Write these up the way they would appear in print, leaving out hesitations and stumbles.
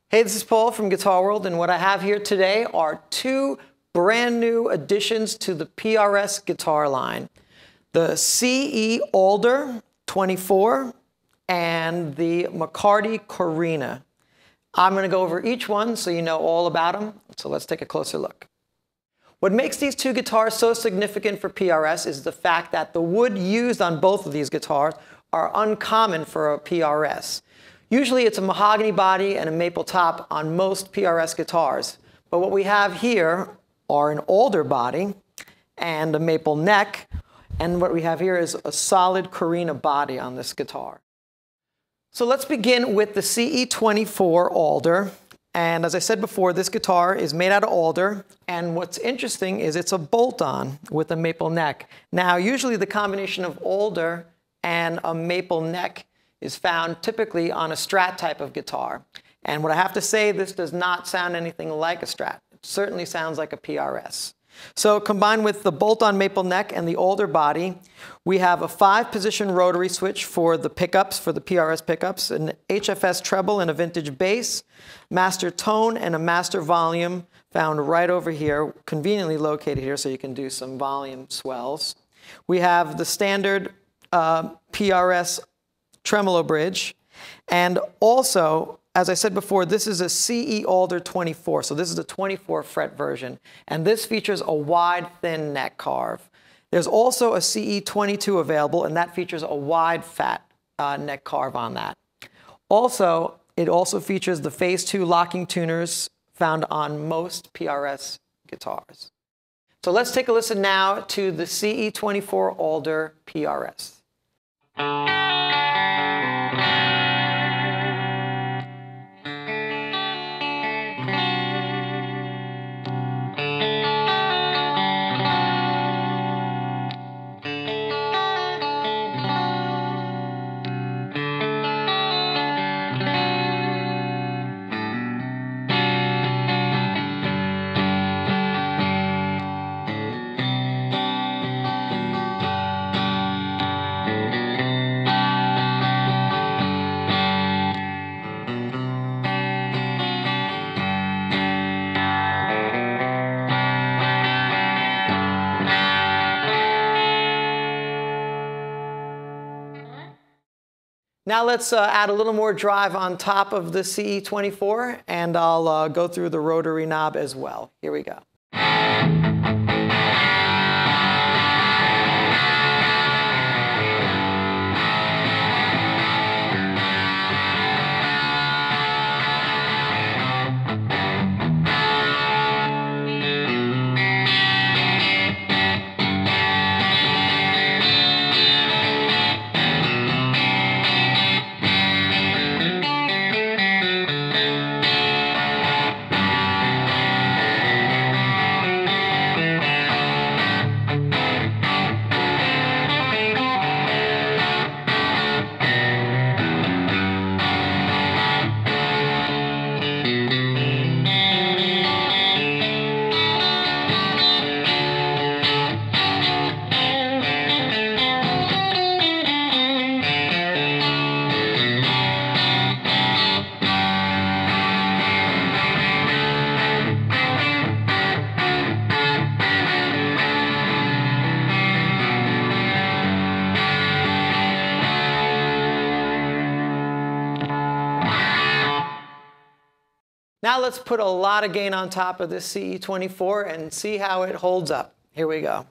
Hey, this is Paul from Guitar World, and what I have here today are two brand new additions to the PRS guitar line. The CE Aldler 24 and the McCarty Korina. I'm going to go over each one so you know all about them, so let's take a closer look. What makes these two guitars so significant for PRS is the fact that the wood used on both of these guitars are uncommon for a PRS. Usually it's a mahogany body and a maple top on most PRS guitars, but what we have here are an Aldler body and a maple neck, and what we have here is a solid Korina body on this guitar. So let's begin with the CE24 Aldler, and as I said before, this guitar is made out of alder, and what's interesting is it's a bolt-on with a maple neck. Now usually the combination of alder and a maple neck is found typically on a Strat type of guitar. And what I have to say, this does not sound anything like a Strat. It certainly sounds like a PRS. So combined with the bolt-on maple neck and the Aldler body, we have a 5-position rotary switch for the pickups, for the PRS pickups, an HFS treble and a vintage bass, master tone and a master volume found right over here, conveniently located here so you can do some volume swells. We have the standard PRS tremolo bridge, and also, as I said before, this is a CE Aldler 24, so this is a 24 fret version, and this features a wide, thin neck carve. There's also a CE 22 available, and that features a wide, fat neck carve on that. Also, it also features the Phase 2 locking tuners found on most PRS guitars. So let's take a listen now to the CE 24 Aldler PRS. Now let's add a little more drive on top of the CE24, and I'll go through the rotary knob as well. Here we go. Now let's put a lot of gain on top of this CE24 and see how it holds up. Here we go.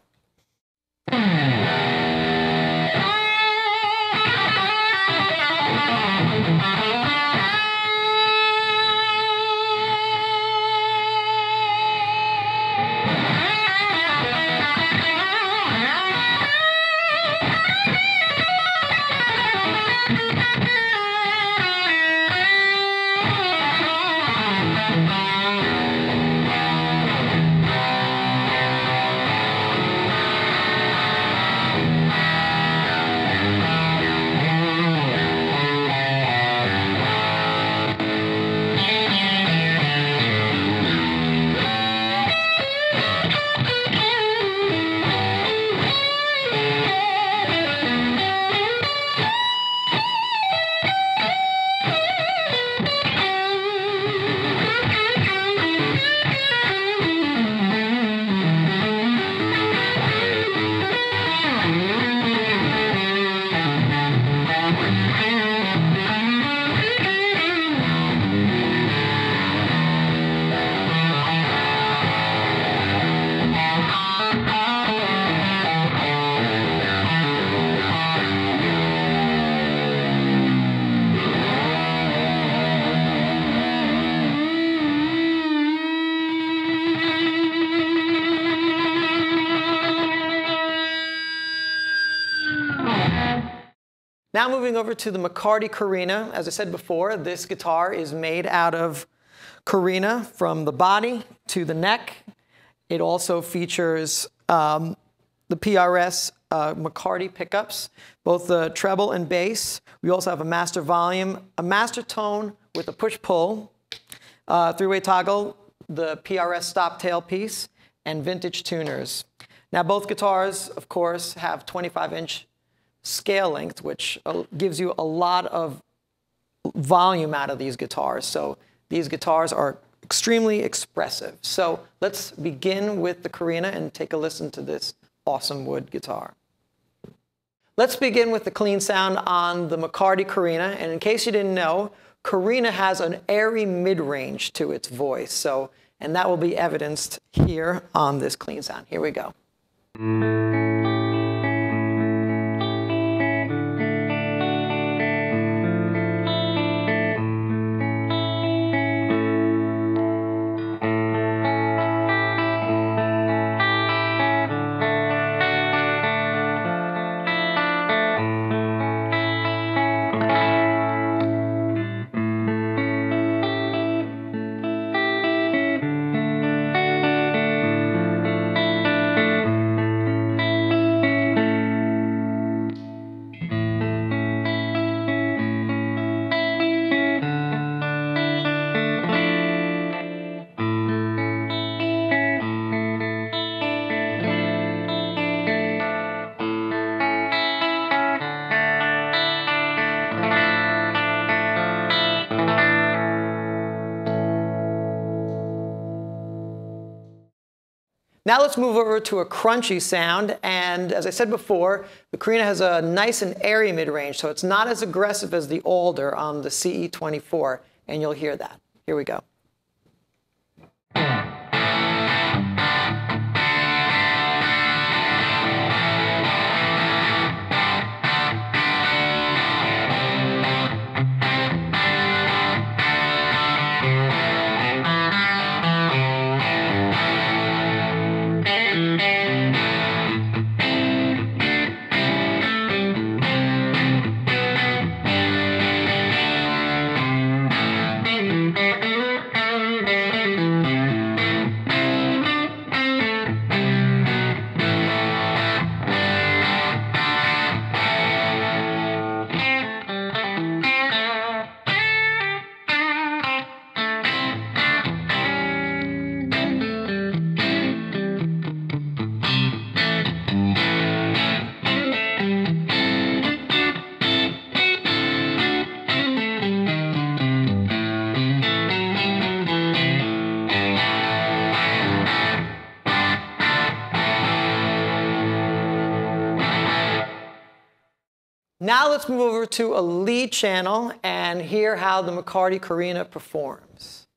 Now moving over to the McCarty Korina. As I said before, this guitar is made out of Korina from the body to the neck. It also features the PRS McCarty pickups, both the treble and bass. We also have a master volume, a master tone with a push-pull, three-way toggle, the PRS stop tailpiece, and vintage tuners. Now both guitars, of course, have 25-inch scale length, which gives you a lot of volume out of these guitars. So these guitars are extremely expressive. So let's begin with the Korina and take a listen to this awesome wood guitar. Let's begin with the clean sound on the McCarty Korina. And in case you didn't know, Korina has an airy mid-range to its voice. And that will be evidenced here on this clean sound. Here we go. Now let's move over to a crunchy sound, and as I said before, the Korina has a nice and airy mid-range, so it's not as aggressive as the Aldler on the CE24, and you'll hear that. Here we go. Now let's move over to a lead channel and hear how the McCarty Korina performs.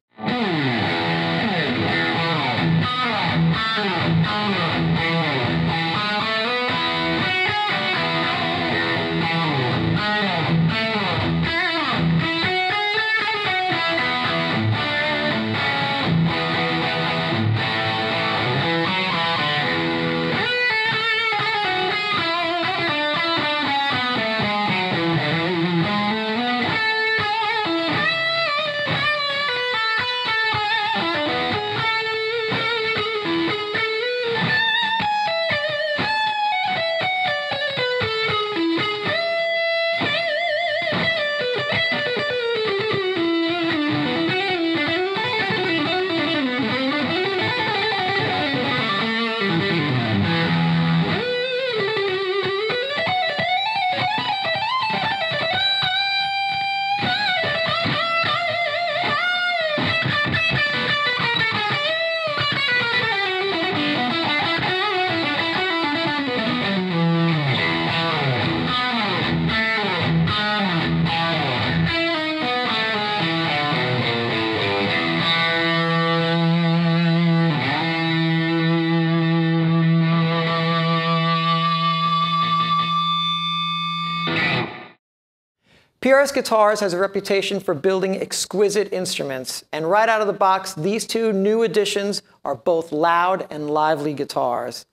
PRS Guitars has a reputation for building exquisite instruments, and right out of the box, these two new additions are both loud and lively guitars.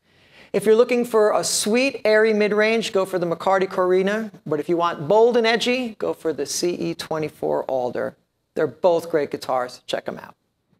If you're looking for a sweet, airy mid-range, go for the McCarty Korina. But if you want bold and edgy, go for the CE24 Aldler. They're both great guitars. Check them out.